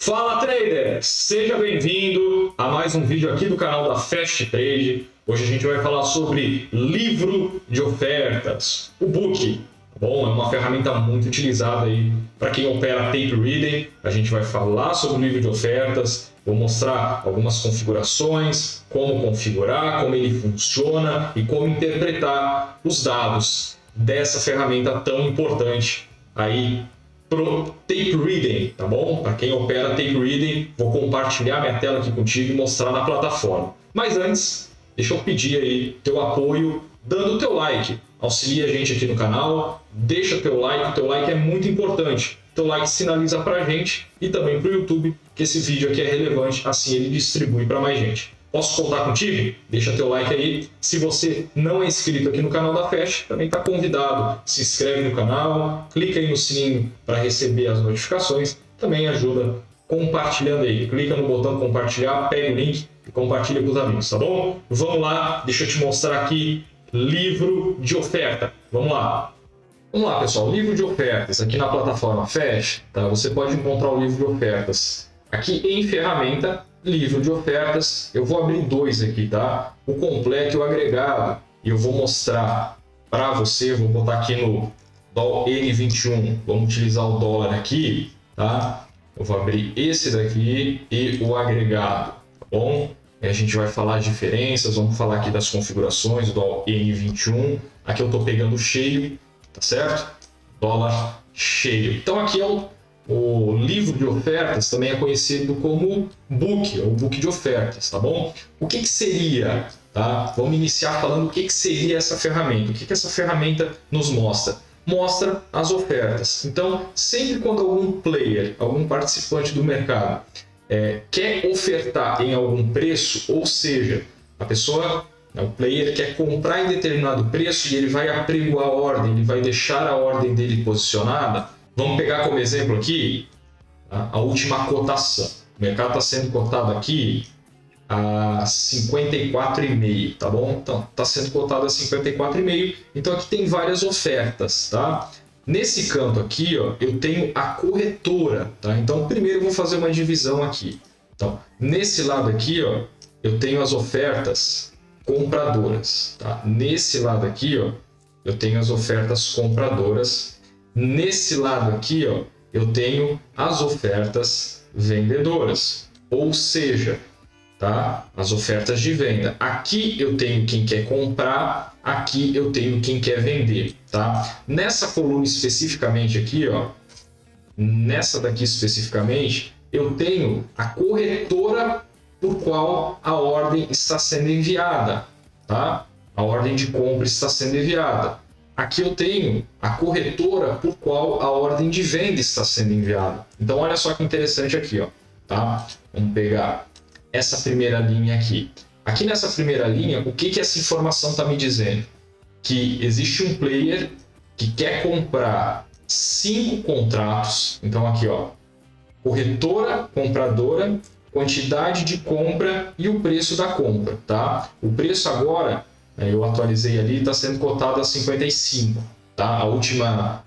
Fala trader, seja bem-vindo a mais um vídeo aqui do canal da Fast Trade. Hoje a gente vai falar sobre livro de ofertas, o book. Bom, é uma ferramenta muito utilizada aí para quem opera tape reading. A gente vai falar sobre o livro de ofertas, vou mostrar algumas configurações, como configurar, como ele funciona e como interpretar os dados dessa ferramenta tão importante aí pro tape reading, tá bom? Para quem opera tape reading, vou compartilhar minha tela aqui contigo e mostrar na plataforma. Mas antes, deixa eu pedir aí teu apoio, dando o teu like. Auxilia a gente aqui no canal, deixa teu like é muito importante. Teu like sinaliza pra gente e também pro YouTube que esse vídeo aqui é relevante, assim ele distribui para mais gente. Posso contar contigo? Deixa teu like aí. Se você não é inscrito aqui no canal da Fast, também está convidado. Se inscreve no canal, clica aí no sininho para receber as notificações. Também ajuda compartilhando aí. Clica no botão compartilhar, pega o link e compartilha com os amigos, tá bom? Vamos lá, deixa eu te mostrar aqui livro de oferta. Vamos lá. Vamos lá, pessoal. Livro de ofertas aqui na plataforma Fast, tá? Você pode encontrar o livro de ofertas aqui em ferramenta. Livro de ofertas, eu vou abrir dois aqui, tá? O completo e o agregado. E eu vou mostrar para você, vou botar aqui no dólar N21. Vamos utilizar o dólar aqui, tá? Eu vou abrir esse daqui e o agregado, tá bom? E a gente vai falar as diferenças, vamos falar aqui das configurações do dólar N21. Aqui eu estou pegando cheio, tá certo? Dólar cheio. Então aqui é o livro de ofertas, também é conhecido como book, ou book de ofertas, tá bom? O que seria, tá? Vamos iniciar falando o que seria essa ferramenta. O que essa ferramenta nos mostra? Mostra as ofertas. Então, sempre quando algum player, algum participante do mercado quer ofertar em algum preço, ou seja, a pessoa, o player quer comprar em determinado preço e ele vai apregoar a ordem, ele vai deixar a ordem dele posicionada. Vamos pegar como exemplo aqui a última cotação. O mercado está sendo cotado aqui a 54,5, tá bom? Então, está sendo cotado a 54,5. Então, aqui tem várias ofertas, tá? Nesse canto aqui, ó, eu tenho a corretora, tá? Então, primeiro eu vou fazer uma divisão aqui. Então, nesse lado aqui, ó, eu tenho as ofertas compradoras, tá? Nesse lado aqui, ó, eu tenho as ofertas compradoras. Nesse lado aqui, ó, eu tenho as ofertas vendedoras, ou seja, tá? As ofertas de venda. Aqui eu tenho quem quer comprar, aqui eu tenho quem quer vender, tá? Nessa coluna especificamente aqui, ó, nessa daqui especificamente, eu tenho a corretora por qual a ordem está sendo enviada, tá? A ordem de compra está sendo enviada. Aqui eu tenho a corretora por qual a ordem de venda está sendo enviada. Então, olha só que interessante aqui, ó, tá? Vamos pegar essa primeira linha aqui. Aqui nessa primeira linha, o que essa informação está me dizendo? Que existe um player que quer comprar 5 contratos. Então, aqui, ó, corretora, compradora, quantidade de compra e o preço da compra, tá? O preço agora, eu atualizei ali, está sendo cotado a 55, tá? A última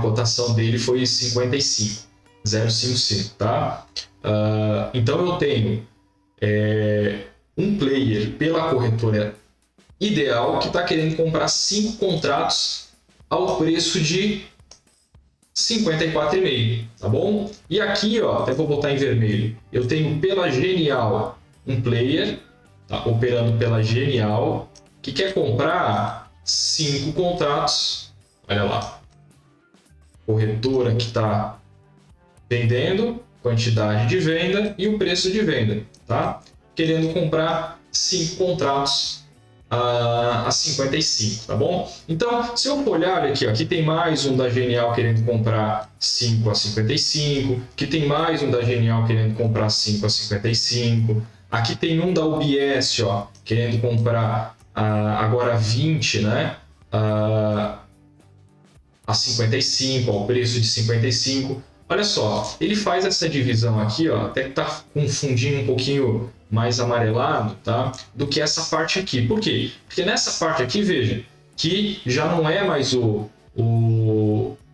cotação dele foi 55,055, tá? Então eu tenho um player pela corretora ideal que está querendo comprar 5 contratos ao preço de 54,5, tá bom? E aqui, ó, até vou botar em vermelho, eu tenho pela Genial um player, tá, operando pela Genial, que quer comprar 5 contratos. Olha lá, corretora que está vendendo, quantidade de venda e o preço de venda, tá? Querendo comprar 5 contratos a 55, tá bom? Então, se eu olhar aqui, ó, aqui tem mais um da Genial querendo comprar 5 a 55, aqui tem mais um da Genial querendo comprar 5 a 55, aqui tem um da UBS, ó, querendo comprar agora 20, né? A 55, ao preço de 55. Olha só, ele faz essa divisão aqui, ó, até que tá confundindo um pouquinho mais amarelado, tá? Do que essa parte aqui. Por quê? Porque nessa parte aqui, veja, que já não é mais o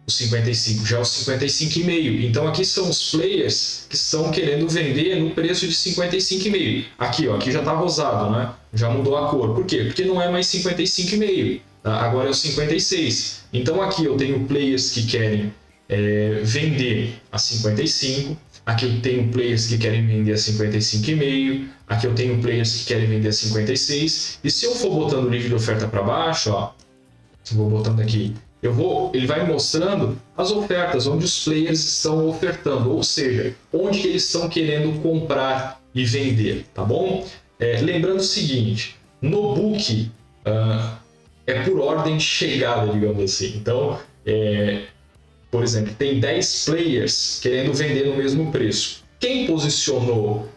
o 55, já é o 55,5. Então aqui são os players que estão querendo vender no preço de 55,5. Aqui, ó, aqui já está rosado, né? Já mudou a cor. Por quê? Porque não é mais 55,5, tá? Agora é o 56. Então aqui eu tenho players que querem vender a 55. Aqui eu tenho players que querem vender a 55,5. Aqui eu tenho players que querem vender a 56. E se eu for botando o nível de oferta para baixo, ó, vou botando aqui, ele vai mostrando as ofertas, onde os players estão ofertando, ou seja, onde que eles estão querendo comprar e vender, tá bom? Lembrando o seguinte, no book é por ordem de chegada, digamos assim. Então, por exemplo, tem 10 players querendo vender no mesmo preço. Quem posicionou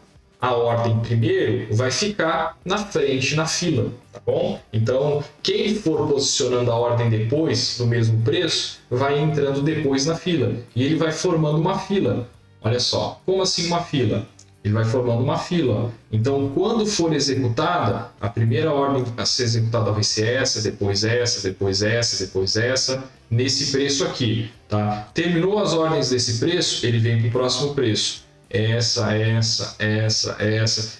a ordem primeiro vai ficar na frente, na fila, tá bom? Então, quem for posicionando a ordem depois, no mesmo preço, vai entrando depois na fila. E ele vai formando uma fila. Olha só, como assim uma fila? Ele vai formando uma fila. Então, quando for executada, a primeira ordem a ser executada vai ser essa, depois essa, depois essa, depois essa, nesse preço aqui, tá? Terminou as ordens desse preço, ele vem para o próximo preço. Essa.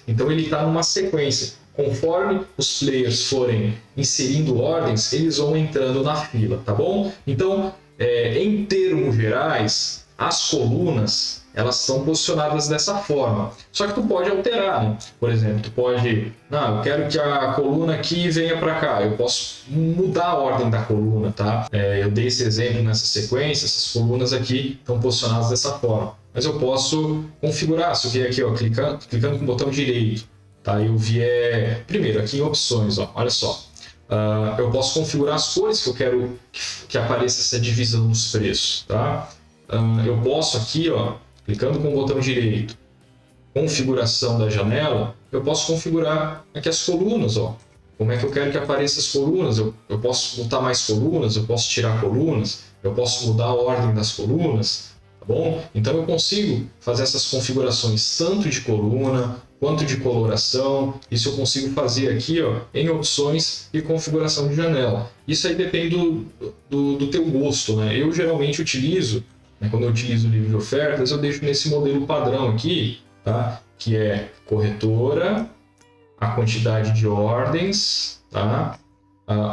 Então, ele está numa sequência. Conforme os players forem inserindo ordens, eles vão entrando na fila, tá bom? Então, em termos gerais, as colunas elas estão posicionadas dessa forma. Só que tu pode alterar, né? Por exemplo, tu pode, não, eu quero que a coluna aqui venha para cá. Eu posso mudar a ordem da coluna, tá? Eu dei esse exemplo nessa sequência, essas colunas aqui estão posicionadas dessa forma. Mas eu posso configurar, se eu vier aqui, ó, clicando com o botão direito, tá? Eu vier primeiro aqui em opções, ó, olha só. Eu posso configurar as cores que eu quero que apareça essa divisão nos preços, tá? Eu posso aqui, ó, clicando com o botão direito, configuração da janela, eu posso configurar aqui as colunas, ó. Como é que eu quero que apareçam as colunas? Eu posso botar mais colunas, eu posso tirar colunas, eu posso mudar a ordem das colunas, tá bom? Então eu consigo fazer essas configurações tanto de coluna quanto de coloração. Isso eu consigo fazer aqui, ó, em opções e configuração de janela. Isso aí depende do teu gosto, né? Eu geralmente utilizo, quando eu utilizo o livro de ofertas, eu deixo nesse modelo padrão aqui, tá? Que é corretora, a quantidade de ordens, tá?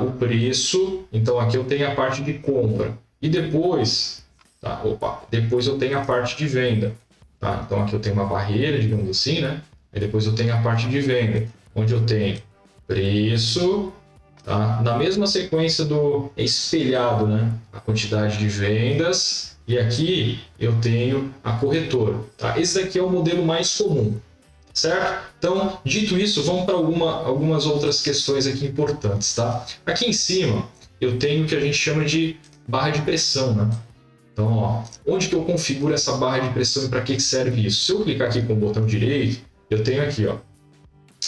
O preço. Então aqui eu tenho a parte de compra. E depois, tá? Depois eu tenho a parte de venda. Tá? Então aqui eu tenho uma barreira, digamos assim, né? Aí depois eu tenho a parte de venda, onde eu tenho preço, tá? Na mesma sequência do espelhado, né? A quantidade de vendas. E aqui eu tenho a corretora, tá? Esse daqui é o modelo mais comum, certo? Então, dito isso, vamos para algumas outras questões aqui importantes, tá? Aqui em cima eu tenho o que a gente chama de barra de pressão, né? Então, ó, onde que eu configuro essa barra de pressão e para que serve isso? Se eu clicar aqui com o botão direito, eu tenho aqui, ó,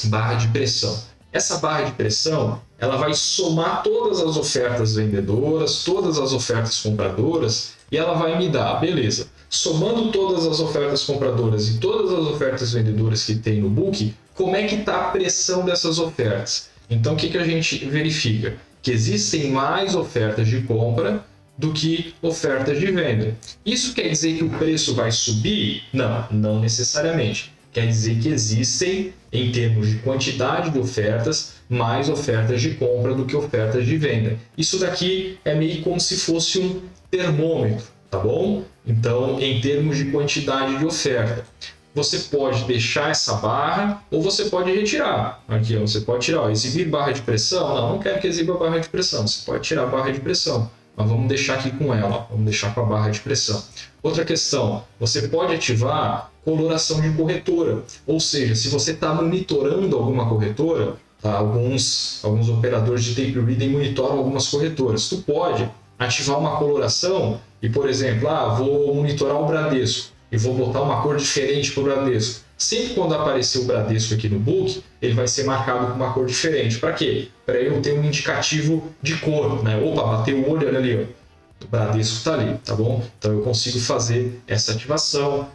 barra de pressão. Essa barra de pressão, ela vai somar todas as ofertas vendedoras, todas as ofertas compradoras, e ela vai me dar, beleza, somando todas as ofertas compradoras e todas as ofertas vendedoras que tem no book, como é que está a pressão dessas ofertas? Então, o que a gente verifica? Que existem mais ofertas de compra do que ofertas de venda. Isso quer dizer que o preço vai subir? Não, não necessariamente. Quer dizer que existem, em termos de quantidade de ofertas, mais ofertas de compra do que ofertas de venda. Isso daqui é meio como se fosse um termômetro, tá bom? Então, em termos de quantidade de oferta, você pode deixar essa barra ou você pode retirar. Aqui, ó, você pode tirar, ó, exibir barra de pressão. Não quero que exiba barra de pressão. Você pode tirar a barra de pressão. Mas vamos deixar aqui com ela, ó. Vamos deixar com a barra de pressão. Outra questão, você pode ativar coloração de corretora. Ou seja, se você está monitorando alguma corretora, tá? Alguns operadores de tape reading monitoram algumas corretoras. Tu pode ativar uma coloração e, por exemplo, vou monitorar o Bradesco e vou botar uma cor diferente para o Bradesco. Sempre quando aparecer o Bradesco aqui no book, ele vai ser marcado com uma cor diferente. Para quê? Para eu ter um indicativo de cor, né? Opa, bateu o olho, olha ali, ó. O Bradesco está ali, tá bom? Então eu consigo fazer essa ativação.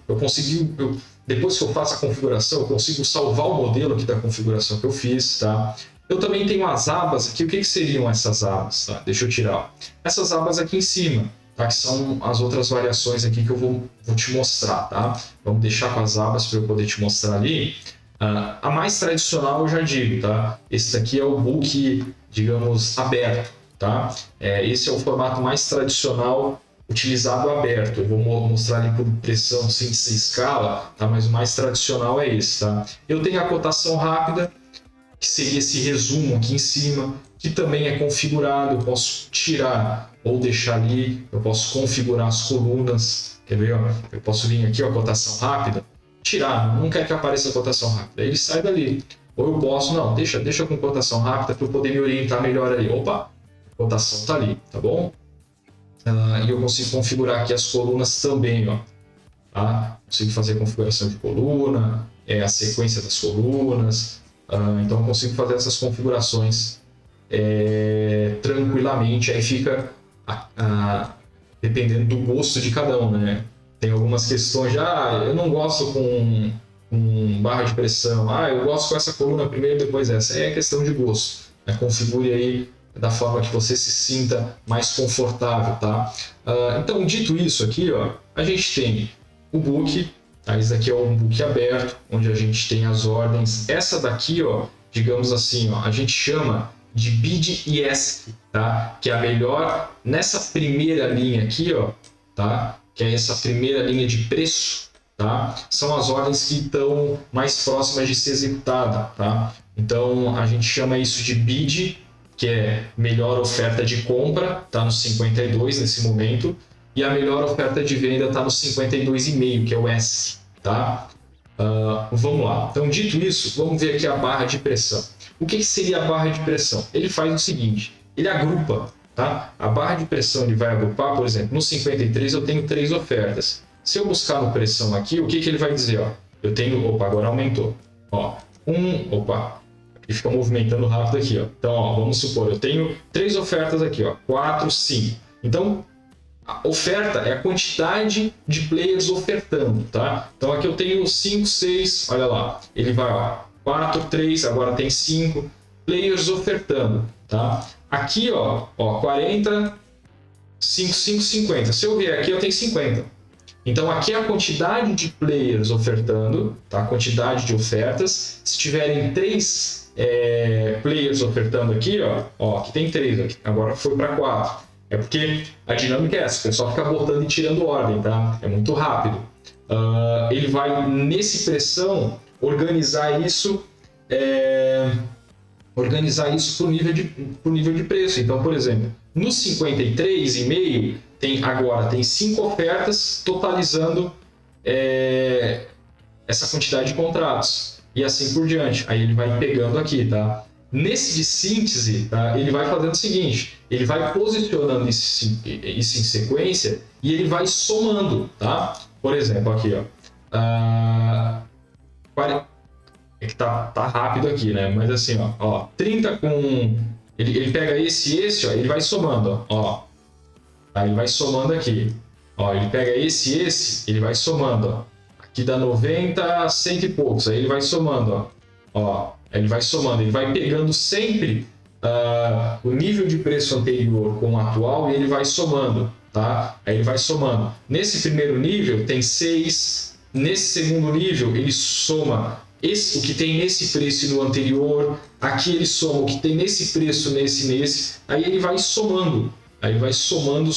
Depois que eu faço a configuração, eu consigo salvar o modelo aqui da configuração que eu fiz, tá? Eu também tenho as abas aqui. O que seriam essas abas? Tá? Deixa eu tirar. Essas abas aqui em cima. tá? Que são as outras variações aqui que eu vou te mostrar, tá? Vamos deixar com as abas para eu poder te mostrar ali. A mais tradicional eu já digo, tá? Esse daqui é o book, digamos, aberto, tá? Esse é o formato mais tradicional utilizado aberto. Eu vou mostrar ali por pressão, síntese e escala, tá? Mas o mais tradicional é esse, tá? Eu tenho a cotação rápida, que seria esse resumo aqui em cima, que também é configurado. Eu posso tirar ou deixar ali, eu posso configurar as colunas, quer ver? Ó? Eu posso vir aqui, ó, cotação rápida, tirar, não quero que apareça a cotação rápida, ele sai dali. Ou eu posso, não, deixa com cotação rápida para eu poder me orientar melhor ali. Opa, a cotação está ali, tá bom? E eu consigo configurar aqui as colunas também, ó. Tá? Consigo fazer a configuração de coluna, a sequência das colunas. Então eu consigo fazer essas configurações tranquilamente. Aí fica dependendo do gosto de cada um, né? Tem algumas questões de, eu não gosto com barra de pressão, eu gosto com essa coluna primeiro e depois essa. É questão de gosto, né? Configure aí da forma que você se sinta mais confortável, tá? Então, dito isso aqui, ó, a gente tem o book, tá? Esse daqui é um book aberto, onde a gente tem as ordens. Essa daqui, ó, digamos assim, ó, a gente chama de bid e ESC, tá? Que é a melhor nessa primeira linha aqui, ó, tá? Que é essa primeira linha de preço, tá? São as ordens que estão mais próximas de ser executada, tá? Então a gente chama isso de bid, que é melhor oferta de compra, tá no 52 nesse momento, e a melhor oferta de venda tá no 52,5, que é o ESC, tá? Vamos lá. Então, dito isso, vamos ver aqui a barra de pressão. O que seria a barra de pressão? Ele faz o seguinte, ele agrupa, tá? A barra de pressão ele vai agrupar, por exemplo, no 53 eu tenho 3 ofertas. Se eu buscar no pressão aqui, o que ele vai dizer? Ó, eu tenho, agora aumentou. Ó, ele fica movimentando rápido aqui, ó. Então, ó, vamos supor, eu tenho 3 ofertas aqui, ó, 4, 5. Então, a oferta é a quantidade de players ofertando, tá? Então aqui eu tenho 5, 6, olha lá, ele vai, ó, 4, 3, agora tem 5 players ofertando, tá? Aqui, ó 40, 5, 5, 50. Se eu vier aqui, eu tenho 50. Então aqui é a quantidade de players ofertando, tá? A quantidade de ofertas. Se tiverem 3 players ofertando aqui, ó, aqui tem 3, aqui, agora foi para 4. É porque a dinâmica é essa, o pessoal fica botando e tirando ordem, tá? É muito rápido. Ele vai, nesse pressão, organizar isso por nível de preço. Então, por exemplo, no 53,5 tem 5 ofertas totalizando essa quantidade de contratos. E assim por diante. Aí ele vai pegando aqui, tá? Nesse de síntese, tá? Ele vai fazendo o seguinte, ele vai posicionando isso em sequência e ele vai somando, tá? Por exemplo, aqui, ó. É que tá rápido aqui, né? Mas assim, ó 30 com... Ele pega esse, ó, ele vai somando, ó. Tá? Ele vai somando aqui. Ó, ele pega esse, ele vai somando, ó. Aqui dá 90, 100 e poucos. Aí ele vai somando, ó. Ele vai somando, ele vai pegando sempre o nível de preço anterior com o atual e ele vai somando, tá? Aí ele vai somando. Nesse primeiro nível tem 6, nesse segundo nível ele soma o que tem nesse preço e no anterior, aqui ele soma o que tem nesse preço, nesse, aí ele vai somando. Aí vai somando,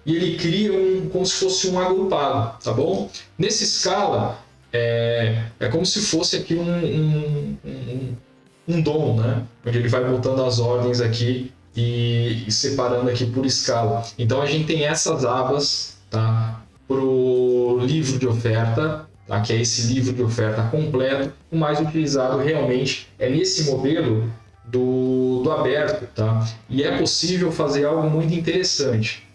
e ele cria como se fosse um agrupado, tá bom? Nessa escala, é como se fosse aqui um DOM, né? Onde ele vai botando as ordens aqui e separando aqui por escala. Então a gente tem essas abas, tá? Para o livro de oferta, tá? Que é esse livro de oferta completo. O mais utilizado realmente é nesse modelo do aberto, tá? E é possível fazer algo muito interessante.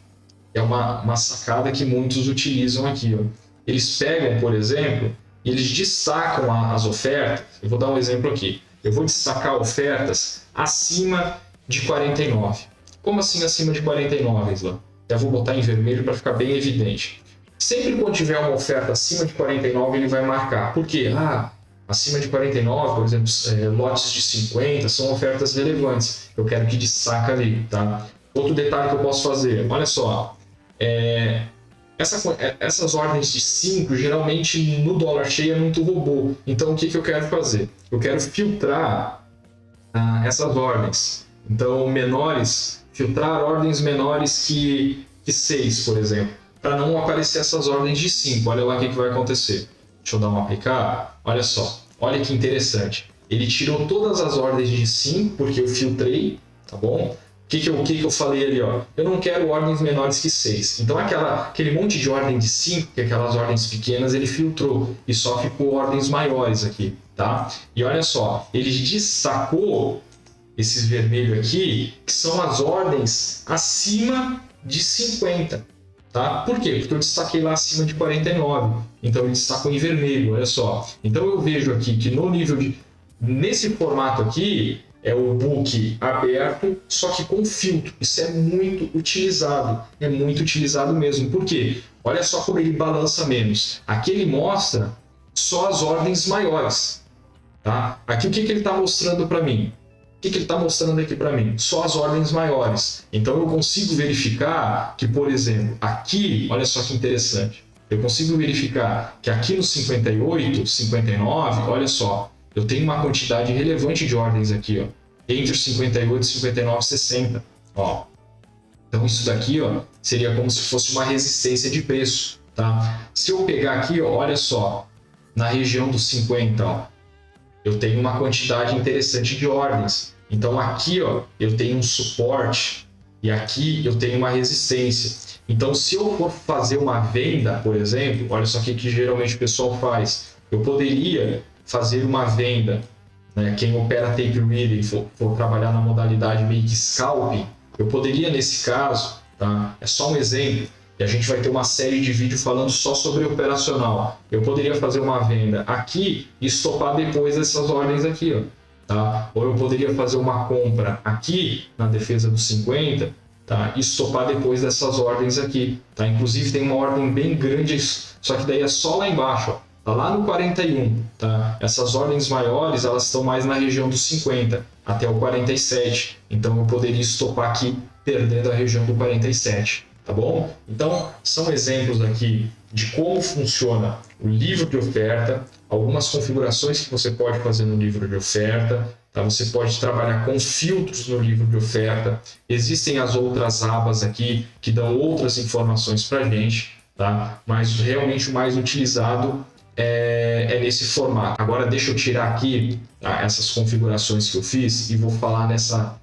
É uma sacada que muitos utilizam aqui, ó. Eles pegam, por exemplo, e eles destacam as ofertas. Eu vou dar um exemplo aqui. Eu vou destacar ofertas acima de 49. Como assim acima de 49, Isla? Eu vou botar em vermelho para ficar bem evidente. Sempre quando tiver uma oferta acima de 49, ele vai marcar. Por quê? Acima de 49, por exemplo, lotes de 50, são ofertas relevantes. Eu quero que destaque ali, tá? Outro detalhe que eu posso fazer, olha só. Essas ordens de 5, geralmente no dólar cheio é muito robô. Então o que eu quero fazer? Eu quero filtrar essas ordens. Então filtrar ordens menores que 6, por exemplo, para não aparecer essas ordens de 5. Olha lá o que vai acontecer. Deixa eu dar um aplicar. Olha só, olha que interessante. Ele tirou todas as ordens de 5 porque eu filtrei, tá bom? O que eu falei ali, ó? Eu não quero ordens menores que 6. Então aquele monte de ordem de 5, que é aquelas ordens pequenas, ele filtrou e só ficou ordens maiores aqui, tá? E olha só, ele destacou esses vermelhos aqui, que são as ordens acima de 50. Tá? Por quê? Porque eu destaquei lá acima de 49. Então ele destacou em vermelho, olha só. Então eu vejo aqui que nesse formato aqui é o book aberto, só que com filtro. Isso é muito utilizado mesmo. Por quê? Olha só como ele balança menos. Aqui ele mostra só as ordens maiores. Tá? Aqui o que ele está mostrando para mim? O que ele está mostrando aqui para mim? Só as ordens maiores. Então eu consigo verificar que, por exemplo, aqui, olha só que interessante, eu consigo verificar que aqui no 58, 59, olha só, eu tenho uma quantidade relevante de ordens aqui, ó, entre os 58, 59 e 60. Ó. Então isso daqui, ó, seria como se fosse uma resistência de preço. Tá? Se eu pegar aqui, ó, olha só, na região dos 50, ó, eu tenho uma quantidade interessante de ordens. Então aqui, ó, eu tenho um suporte e aqui eu tenho uma resistência. Então se eu for fazer uma venda, por exemplo, olha só o que geralmente o pessoal faz. Eu poderia fazer uma venda, né? Quem opera tape reading, for trabalhar na modalidade meio que scalping, eu poderia nesse caso, tá? É só um exemplo, e a gente vai ter uma série de vídeos falando só sobre operacional. Eu poderia fazer uma venda aqui e estopar depois dessas ordens aqui, ó. Tá? Ou eu poderia fazer uma compra aqui na defesa dos 50, tá? E estopar depois dessas ordens aqui, tá? Inclusive tem uma ordem bem grande, só que daí é só lá embaixo, ó. Tá lá no 41, tá? Essas ordens maiores, elas estão mais na região dos 50 até o 47. Então eu poderia estopar aqui perdendo a região do 47, tá bom? Então são exemplos aqui de como funciona o livro de oferta, algumas configurações que você pode fazer no livro de oferta, tá? Você pode trabalhar com filtros no livro de oferta. Existem as outras abas aqui que dão outras informações para a gente, tá? Mas realmente o mais utilizado é nesse formato. Agora deixa eu tirar aqui, tá, essas configurações que eu fiz e vou falar dessa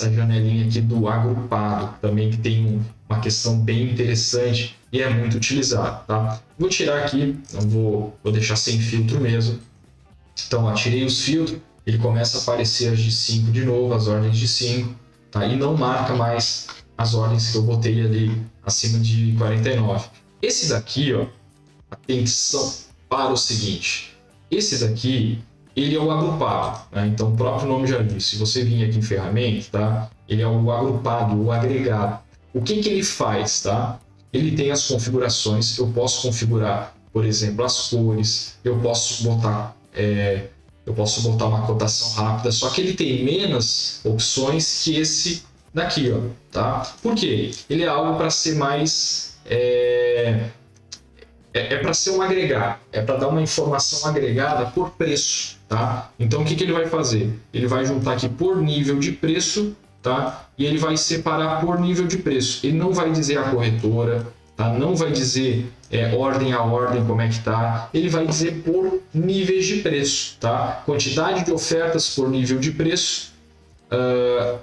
janelinha aqui do agrupado, também que tem uma questão bem interessante e é muito utilizado, tá? Vou tirar aqui, vou deixar sem filtro mesmo. Então, ó, tirei os filtros, ele começa a aparecer as de 5 de novo, as ordens de 5, tá? E não marca mais as ordens que eu botei ali acima de 49. Esse daqui, ó, atenção para o seguinte, esse daqui, ele é o agrupado, né? Então o próprio nome já diz, se você vir aqui em ferramenta, tá? Ele é o agrupado, o agregado. O que ele faz, tá? Ele tem as configurações, eu posso configurar, por exemplo, as cores, eu posso botar uma cotação rápida, só que ele tem menos opções que esse daqui, ó, tá? Por quê? Ele é algo para ser mais para ser um agregado, é para dar uma informação agregada por preço, tá? Então o que ele vai fazer? Ele vai juntar aqui por nível de preço, tá? E ele vai separar por nível de preço. Ele não vai dizer a corretora, tá? Não vai dizer ordem a ordem como é que tá. Ele vai dizer por níveis de preço, tá? Quantidade de ofertas por nível de preço,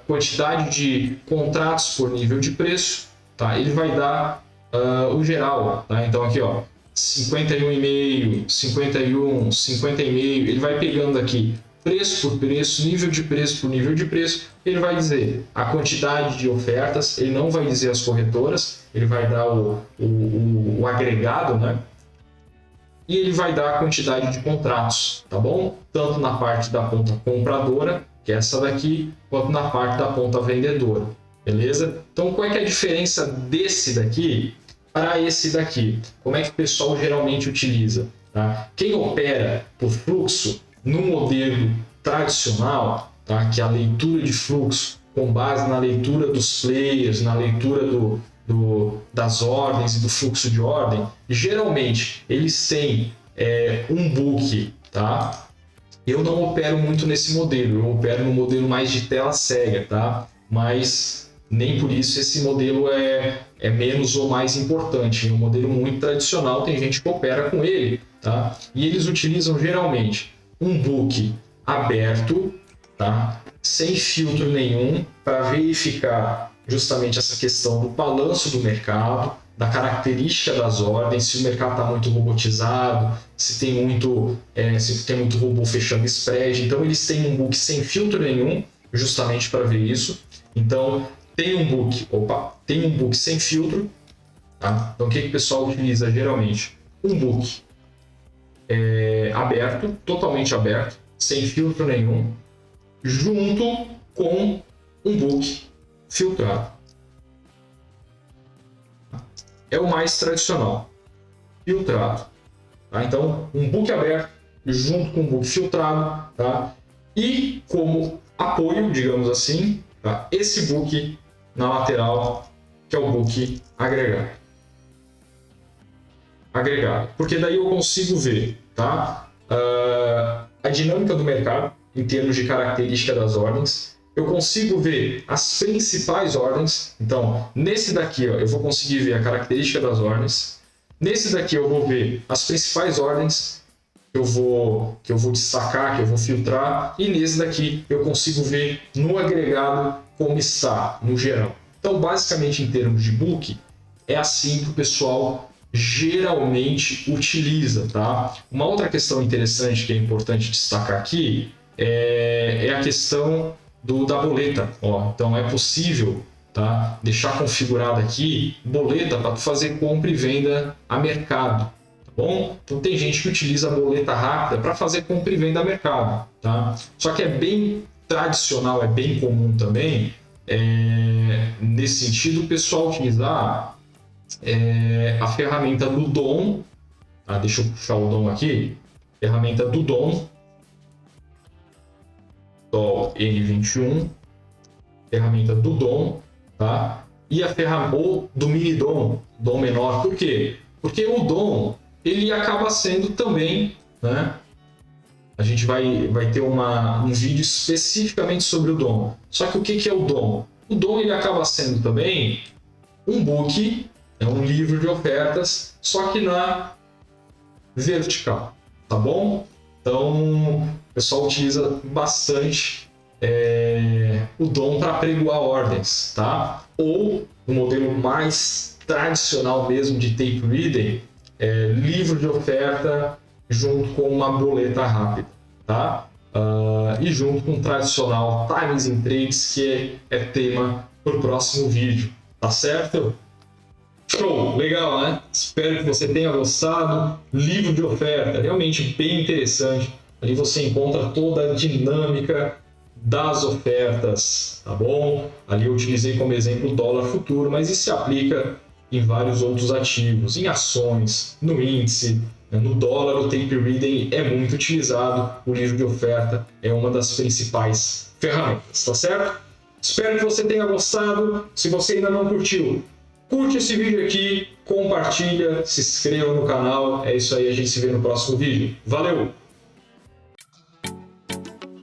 quantidade de contratos por nível de preço, tá? Ele vai dar o geral, tá? Então aqui, ó, 51,5, 51, 50,5, ele vai pegando aqui preço por preço, nível de preço por nível de preço, ele vai dizer a quantidade de ofertas, ele não vai dizer as corretoras, ele vai dar o agregado, né? E ele vai dar a quantidade de contratos, tá bom? Tanto na parte da ponta compradora, que é essa daqui, quanto na parte da ponta vendedora, beleza? Então qual é que é a diferença desse daqui para esse daqui? Como é que o pessoal geralmente utiliza? Tá? Quem opera por fluxo no modelo tradicional, tá? Que é a leitura de fluxo com base na leitura dos players, na leitura das ordens e do fluxo de ordem, geralmente eles têm um book, tá? Eu não opero muito nesse modelo, eu opero no modelo mais de tela cega, tá? Mas nem por isso esse modelo é menos ou mais importante. É um modelo muito tradicional, tem gente que opera com ele, tá? E eles utilizam geralmente um book aberto, tá? Sem filtro nenhum, para verificar justamente essa questão do balanço do mercado, da característica das ordens, se o mercado está muito robotizado, se tem muito robô fechando spread. Então eles têm um book sem filtro nenhum, justamente para ver isso. Então tem um book sem filtro, tá? Então o que o pessoal utiliza geralmente? Um book aberto, totalmente aberto, sem filtro nenhum, junto com um book filtrado. É o mais tradicional, filtrado. Tá? Então, um book aberto junto com um book filtrado, tá? E como apoio, digamos assim, tá? Esse book na lateral, que é o book agregado. Porque daí eu consigo ver, tá? A dinâmica do mercado em termos de característica das ordens. Eu consigo ver as principais ordens. Então, nesse daqui, ó, eu vou conseguir ver a característica das ordens. Nesse daqui eu vou ver as principais ordens que eu vou destacar, que eu vou filtrar. E nesse daqui eu consigo ver no agregado como está, no geral. Então, basicamente, em termos de book, é assim que o pessoal geralmente utiliza, tá? Uma outra questão interessante que é importante destacar aqui é a questão da boleta. Ó, então é possível, tá, deixar configurado aqui boleta para fazer compra e venda a mercado, tá bom? Então tem gente que utiliza a boleta rápida para fazer compra e venda a mercado, tá? Só que é bem tradicional, é bem comum também, nesse sentido, o pessoal utilizar a ferramenta do DOM, tá? Deixa eu puxar o DOM aqui, ferramenta do DOM, N21, ferramenta do DOM, tá? E a ferramenta ou do mini DOM, DOM menor. Por quê? Porque o DOM ele acaba sendo também, né? A gente vai ter um vídeo especificamente sobre o DOM. Só que o que é o DOM? O DOM ele acaba sendo também um book, um livro de ofertas, só que na vertical, tá bom? Então, o pessoal utiliza bastante o DOM para apregoar ordens, tá? Ou o modelo mais tradicional mesmo de tape reading, livro de oferta junto com uma boleta rápida, tá? E junto com o tradicional Times in Trades, que é tema para o próximo vídeo, tá certo? Show, legal, né? Espero que você tenha gostado. Livro de oferta, realmente bem interessante. Ali você encontra toda a dinâmica das ofertas, tá bom? Ali eu utilizei como exemplo o dólar futuro, mas isso se aplica em vários outros ativos, em ações, no índice, né? No dólar o tape reading é muito utilizado, o livro de oferta é uma das principais ferramentas, tá certo? Espero que você tenha gostado. Se você ainda não curtiu, curte esse vídeo aqui, compartilha, se inscreva no canal. É isso aí, a gente se vê no próximo vídeo. Valeu!